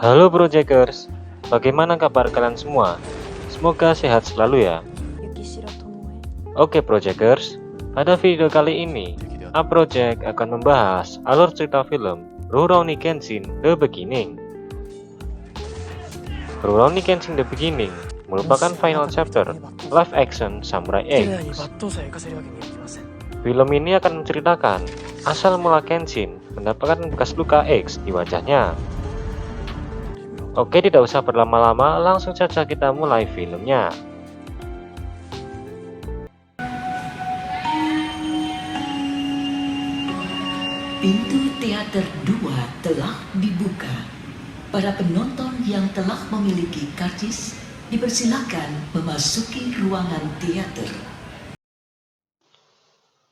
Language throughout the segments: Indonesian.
Halo Projecters, bagaimana kabar kalian semua? Semoga sehat selalu ya. Oke Projecters, pada video kali ini, A-Project akan membahas alur cerita film Rurouni Kenshin The Beginning. Rurouni Kenshin The Beginning merupakan final chapter live action Samurai X. Film ini akan menceritakan asal mula Kenshin mendapatkan bekas luka X di wajahnya. Oke, tidak usah berlama-lama, langsung saja kita mulai filmnya. Pintu teater 2 telah dibuka. Para penonton yang telah memiliki karcis dipersilakan memasuki ruangan teater.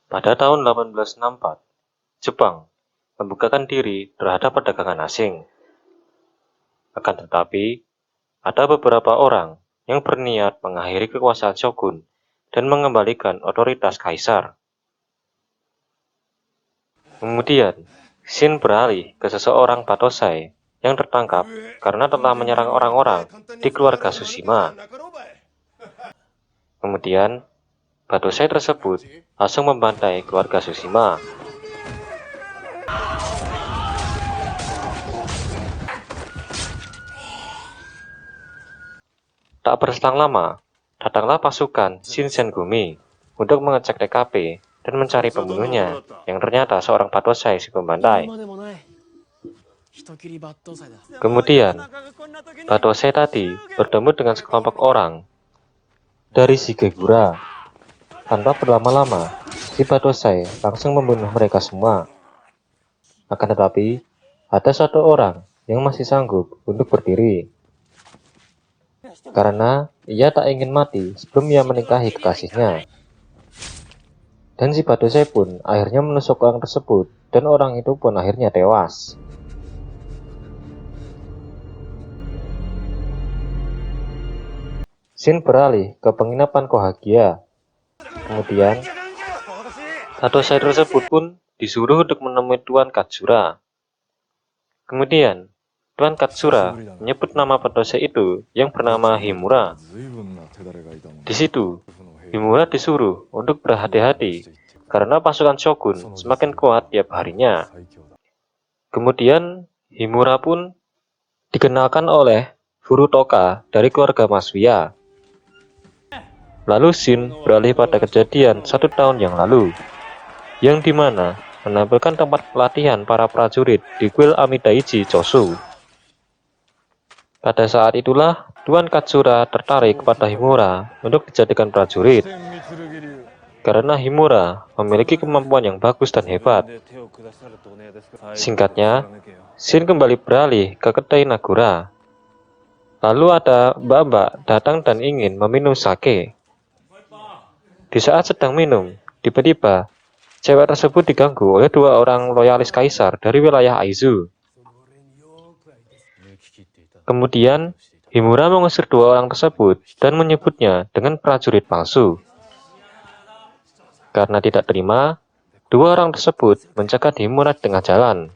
Pada tahun 1864, Jepang membukakan diri terhadap perdagangan asing. Akan tetapi, ada beberapa orang yang berniat mengakhiri kekuasaan shogun dan mengembalikan otoritas kaisar. Kemudian, Shin beralih ke seseorang Batosai yang tertangkap karena telah menyerang orang-orang di keluarga Tsushima. Kemudian, Batosai tersebut langsung membantai keluarga Tsushima. Tak berselang lama, datanglah pasukan Shinsengumi untuk mengecek TKP dan mencari pembunuhnya, yang ternyata seorang Batosai si pembantai. Kemudian, Batosai tadi bertemu dengan sekelompok orang dari Shigegura. Tanpa berlama-lama, si Batosai langsung membunuh mereka semua. Akan tetapi, ada satu orang yang masih sanggup untuk berdiri. Karena ia tak ingin mati sebelum ia menikahi kekasihnya. Dan si Batosai pun akhirnya menusuk orang tersebut, dan orang itu pun akhirnya tewas. Shin beralih ke penginapan Kohagia. Kemudian, Batosai tersebut pun disuruh untuk menemui Tuan Katsura. Kemudian, Tuan Katsura menyebut nama Batosai itu yang bernama Himura. Di situ, Himura disuruh untuk berhati-hati karena pasukan shogun semakin kuat tiap harinya. Kemudian, Himura pun dikenalkan oleh Furutoka dari keluarga Masuya. Lalu Shin beralih pada kejadian 1 tahun yang lalu, yang dimana menampilkan tempat pelatihan para prajurit di kuil Amidaichi Chosu. Pada saat itulah Tuan Katsura tertarik kepada Himura untuk dijadikan prajurit, karena Himura memiliki kemampuan yang bagus dan hebat. Singkatnya, Shin kembali beralih ke kedai Nagura. Lalu ada mbak-mbak datang dan ingin meminum sake. Di saat sedang minum, tiba-tiba cewek tersebut diganggu oleh 2 orang loyalis kaisar dari wilayah Aizu. Kemudian, Himura mengusir 2 orang tersebut dan menyebutnya dengan prajurit palsu. Karena tidak terima, 2 orang tersebut mencegat Himura di tengah jalan.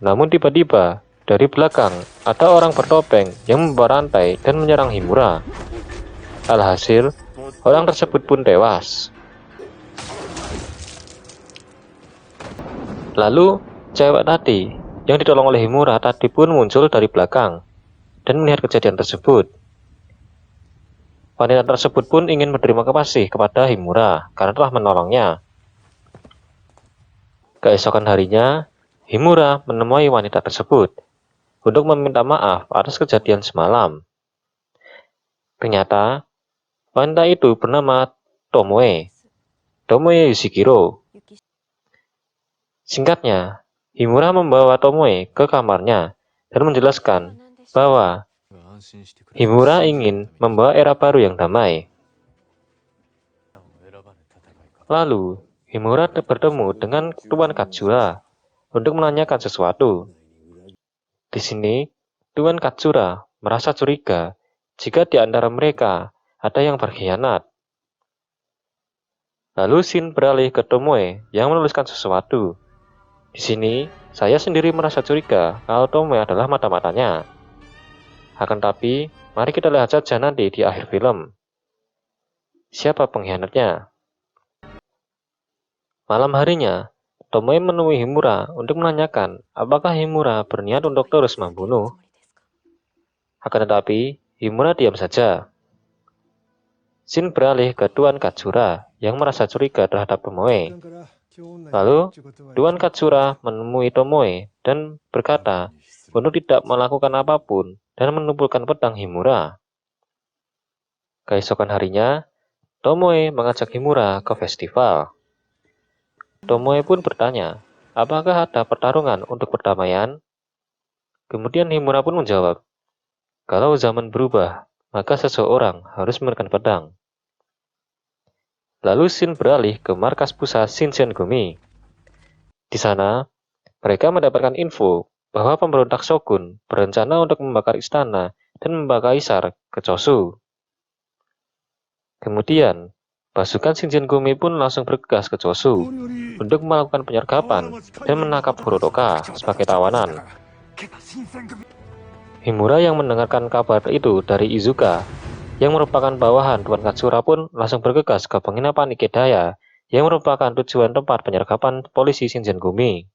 Namun tiba-tiba, dari belakang ada orang bertopeng yang membawa rantai dan menyerang Himura. Alhasil, orang tersebut pun tewas. Lalu, cewek tadi yang ditolong oleh Himura tadi pun muncul dari belakang dan melihat kejadian tersebut. Wanita tersebut pun ingin berterima kasih kepada Himura karena telah menolongnya. Keesokan harinya, Himura menemui wanita tersebut untuk meminta maaf atas kejadian semalam. Ternyata, wanita itu bernama Tomoe Yoshikiro. Singkatnya, Himura membawa Tomoe ke kamarnya dan menjelaskan bahwa Himura ingin membawa era baru yang damai. Lalu, Himura bertemu dengan Tuan Katsura untuk menanyakan sesuatu. Di sini, Tuan Katsura merasa curiga jika di antara mereka ada yang berkhianat. Lalu Shin beralih ke Tomoe yang menuliskan sesuatu. Di sini, Saya sendiri merasa curiga kalau Tomoe adalah mata-matanya. Akan tapi, mari kita lihat saja nanti di akhir film. Siapa pengkhianatnya? Malam harinya, Tomoe menemui Himura untuk menanyakan apakah Himura berniat untuk terus membunuh. Akan tetapi, Himura diam saja. Shin beralih ke Tuan Katsura yang merasa curiga terhadap Tomoe. Lalu, Tuan Katsura menemui Tomoe dan berkata untuk tidak melakukan apapun dan menumpulkan pedang Himura. Keesokan harinya, Tomoe mengajak Himura ke festival. Tomoe pun bertanya, apakah ada pertarungan untuk perdamaian? Kemudian Himura pun menjawab, kalau zaman berubah, maka seseorang harus menekan pedang. Lalu Shin beralih ke markas pusat Shinsengumi. Di sana, mereka mendapatkan info bahwa pemberontak Shogun berencana untuk membakar istana dan membawa kaisar ke Chosu. Kemudian, pasukan Shinsengumi pun langsung bergegas ke Chosu untuk melakukan penyergapan dan menangkap Furutoka sebagai tawanan. Himura yang mendengarkan kabar itu dari Izuka, yang merupakan bawahan Tuan Katsura pun langsung bergegas ke penginapan Ikedaya, yang merupakan tujuan tempat penyergapan polisi Shinsengumi.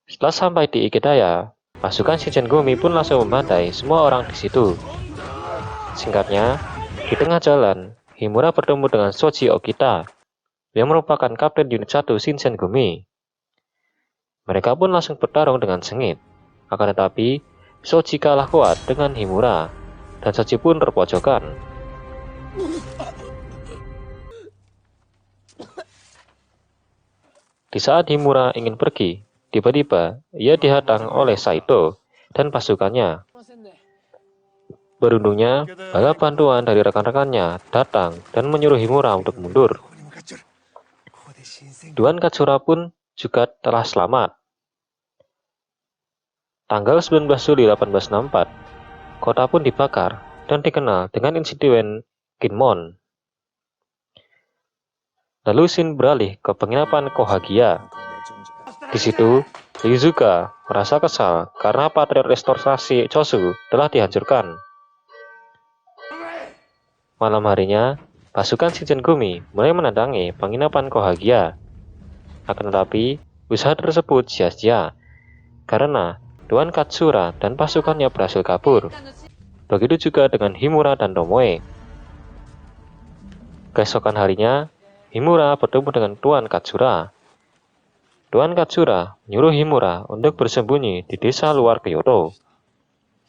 Setelah sampai di Ikedaya, pasukan Shinsengumi pun langsung membantai semua orang di situ. Singkatnya, di tengah jalan, Himura bertemu dengan Shoji Okita, yang merupakan kapten unit 1 Shinsengumi. Mereka pun langsung bertarung dengan sengit. Akan tetapi, Shoji kalah kuat dengan Himura, dan Shoji pun terpojokan. Di saat Himura ingin pergi, tiba-tiba ia dihadang oleh Saito dan pasukannya. Beruntungnya, bala bantuan dari rekan-rekannya datang dan menyuruh Himura untuk mundur. Tuan Katsura pun juga telah selamat. Tanggal 19 Juli 1864, kota pun dibakar dan dikenal dengan insiden Kinmon. Lalu Shin beralih ke penginapan Kohagia. Di situ, Izuka merasa kesal karena patriot restorasi Chosu telah dihancurkan. Malam harinya, pasukan Shinsengumi mulai mendatangi penginapan Kohagia. Akan tetapi, usaha tersebut sia-sia karena Tuan Katsura dan pasukannya berhasil kabur. Begitu juga dengan Himura dan Tomoe. Keesokan harinya, Himura bertemu dengan Tuan Katsura. Tuan Katsura menyuruh Himura untuk bersembunyi di desa luar Kyoto.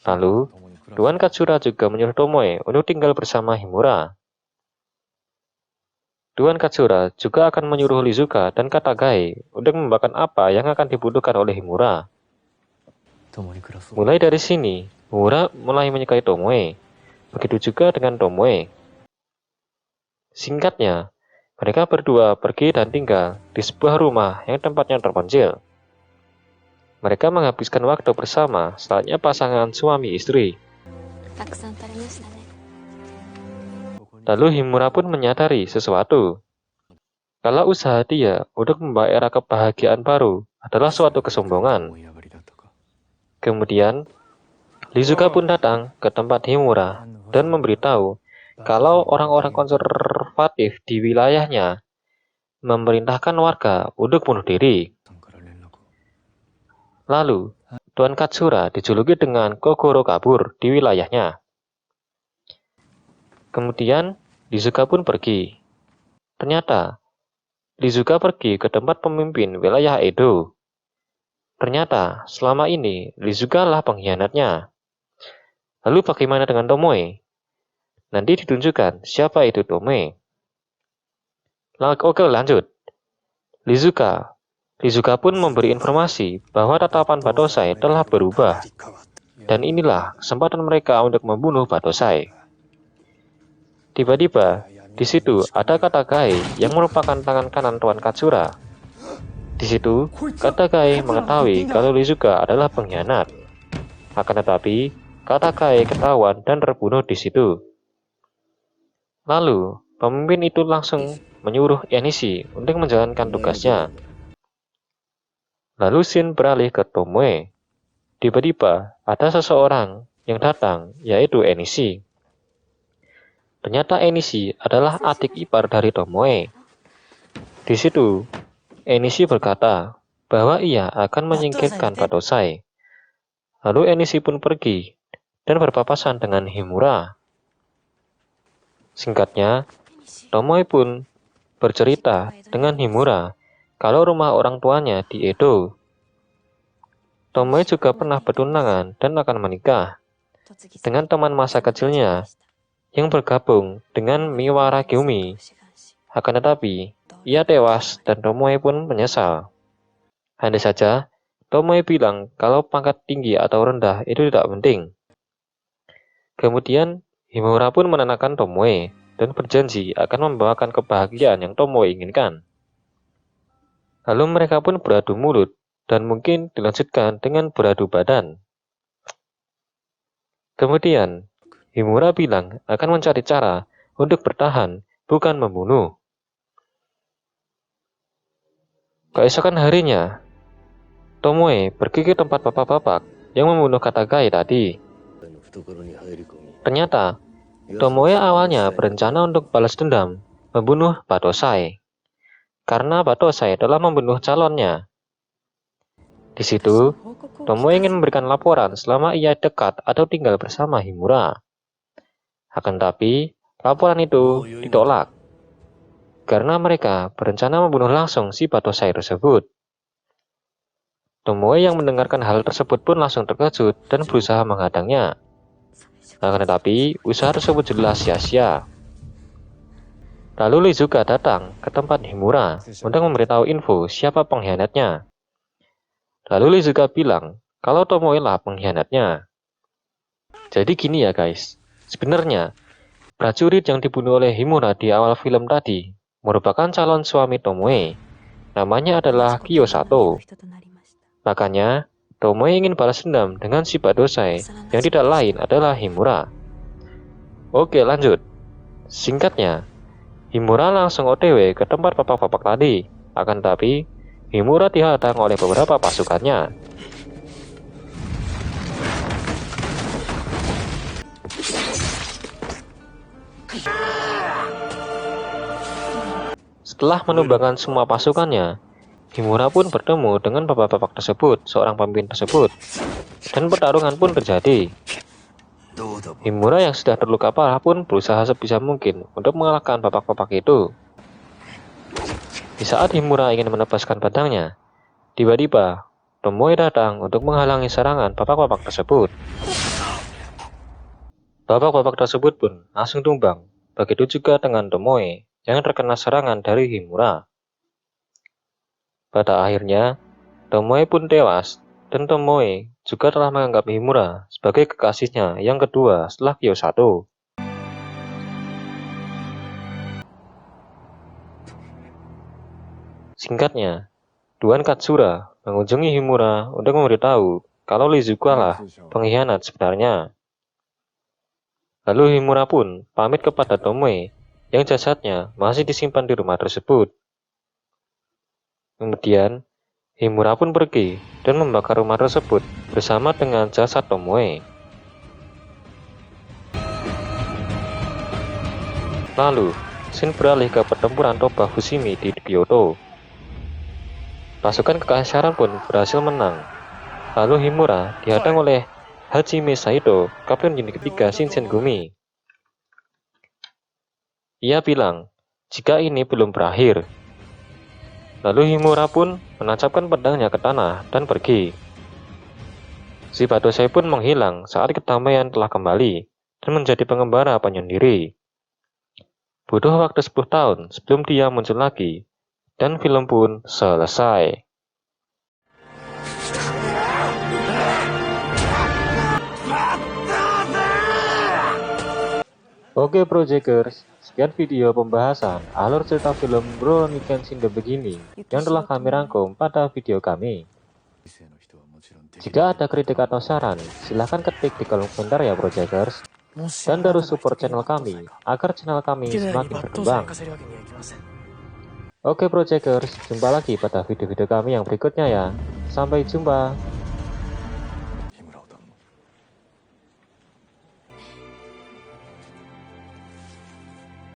Lalu, Tuan Katsura juga menyuruh Tomoe untuk tinggal bersama Himura. Tuan Katsura juga akan menyuruh Izuka dan Katagae untuk membawakan apa yang akan dibutuhkan oleh Himura. Mulai dari sini, Himura mulai menyukai Tomoe. Begitu juga dengan Tomoe. Singkatnya, mereka berdua pergi dan tinggal di sebuah rumah yang tempatnya terpencil. Mereka menghabiskan waktu bersama selayaknya pasangan suami istri. Lalu Himura pun menyadari sesuatu. Kalau usaha dia untuk membawa era kebahagiaan baru adalah suatu kesombongan. Kemudian, Izuka pun datang ke tempat Himura dan memberitahu kalau orang-orang konservatif di wilayahnya memerintahkan warga untuk bunuh diri. Lalu, Tuan Katsura dijuluki dengan Kogoro kabur di wilayahnya. Kemudian, Izuka pun pergi. Ternyata, Izuka pergi ke tempat pemimpin wilayah Edo. Ternyata, selama ini, Izuka lah pengkhianatnya. Lalu bagaimana dengan Tomoe? Nanti ditunjukkan siapa itu Tomoe. Oke, lanjut. Izuka pun memberi informasi bahwa tatapan Batosai telah berubah. Dan inilah kesempatan mereka untuk membunuh Batosai. Tiba-tiba, di situ ada Katagae yang merupakan tangan kanan Tuan Katsura. Di situ, Katagae mengetahui kalau Izuka adalah pengkhianat. Akan tetapi, Katagae ketahuan dan terbunuh di situ. Lalu, pemimpin itu langsung menyuruh Enishi untuk menjalankan tugasnya. Lalu scene beralih ke Tomoe. Tiba-tiba ada seseorang yang datang, yaitu Enishi. Ternyata Enishi adalah adik ipar dari Tomoe. Di situ, Enishi berkata bahwa ia akan menyingkirkan Batosai. Lalu Enishi pun pergi dan berpapasan dengan Himura. Singkatnya, Tomoe pun bercerita dengan Himura kalau rumah orang tuanya di Edo. Tomoe juga pernah bertunangan dan akan menikah dengan teman masa kecilnya yang bergabung dengan Miwara Gyumi. Akan tetapi, ia tewas dan Tomoe pun menyesal. Andai saja, Tomoe bilang kalau pangkat tinggi atau rendah itu tidak penting. Kemudian, Himura pun menenangkan Tomoe dan berjanji akan membawakan kebahagiaan yang Tomoe inginkan. Lalu mereka pun beradu mulut dan mungkin dilanjutkan dengan beradu badan. Kemudian, Himura bilang akan mencari cara untuk bertahan, bukan membunuh. Keesokan harinya, Tomoe pergi ke tempat bapak-bapak yang membunuh Katagai tadi. Ternyata, Tomoe awalnya berencana untuk balas dendam, membunuh Batosai. Karena Batosai telah membunuh calonnya. Di situ, Tomoe ingin memberikan laporan selama ia dekat atau tinggal bersama Himura. Akan tapi, laporan itu ditolak. Karena mereka berencana membunuh langsung si Batosai tersebut. Tomoe yang mendengarkan hal tersebut pun langsung terkejut dan berusaha menghadangnya. Akan tetapi, usaha tersebut jelas sia-sia. Lalu Lizuka datang ke tempat Himura untuk memberitahu info siapa pengkhianatnya. Lalu Lizuka bilang kalau Tomoe lah pengkhianatnya. Jadi gini ya guys, sebenarnya prajurit yang dibunuh oleh Himura di awal film tadi merupakan calon suami Tomoe. Namanya adalah Kiyosato. Makanya, Tomoe ingin balas dendam dengan si Batosai yang tidak lain adalah Himura. Oke lanjut. Singkatnya, Himura langsung OTW ke tempat bapak-bapak tadi. Akan tapi, Himura dihadang oleh beberapa pasukannya. Setelah menumbangkan semua pasukannya, Himura pun bertemu dengan bapak-bapak tersebut, seorang pemimpin tersebut, dan pertarungan pun terjadi. Himura yang sudah terluka parah pun berusaha sebisa mungkin untuk mengalahkan bapak-bapak itu. Di saat Himura ingin menebaskan pedangnya, tiba-tiba Tomoe datang untuk menghalangi serangan bapak-bapak tersebut. Bapak-bapak tersebut pun langsung tumbang, begitu juga dengan Tomoe yang terkena serangan dari Himura. Pada akhirnya, Tomoe pun tewas, dan Tomoe juga telah menganggap Himura sebagai kekasihnya yang kedua setelah Kiyosato. Singkatnya, Tuan Katsura mengunjungi Himura untuk memberitahu kalau Lizuka lah pengkhianat sebenarnya. Lalu Himura pun pamit kepada Tomoe yang jasadnya masih disimpan di rumah tersebut. Kemudian, Himura pun pergi dan membakar rumah tersebut bersama dengan jasad Tomoe. Lalu, scene beralih ke pertempuran Toba Fushimi di Kyoto. Pasukan kekaisaran pun berhasil menang. Lalu Himura dihadang oleh Hajime Saito, kapten unit ketiga Shinsengumi. Ia bilang, jika ini belum berakhir. Lalu Himura pun menancapkan pedangnya ke tanah dan pergi. Si Batosai pun menghilang saat kedamaian telah kembali dan menjadi pengembara penyendiri. Butuh waktu 10 tahun sebelum dia muncul lagi, dan film pun selesai. Oke Projecters, sekian video pembahasan alur cerita film Rurouni Kenshin The Beginning yang telah kami rangkum pada video kami. Jika ada kritik atau saran, silahkan ketik di kolom komentar ya Projecters. Dan terus support channel kami, agar channel kami semakin berkembang. Oke Projecters, jumpa lagi pada video-video kami yang berikutnya ya. Sampai jumpa.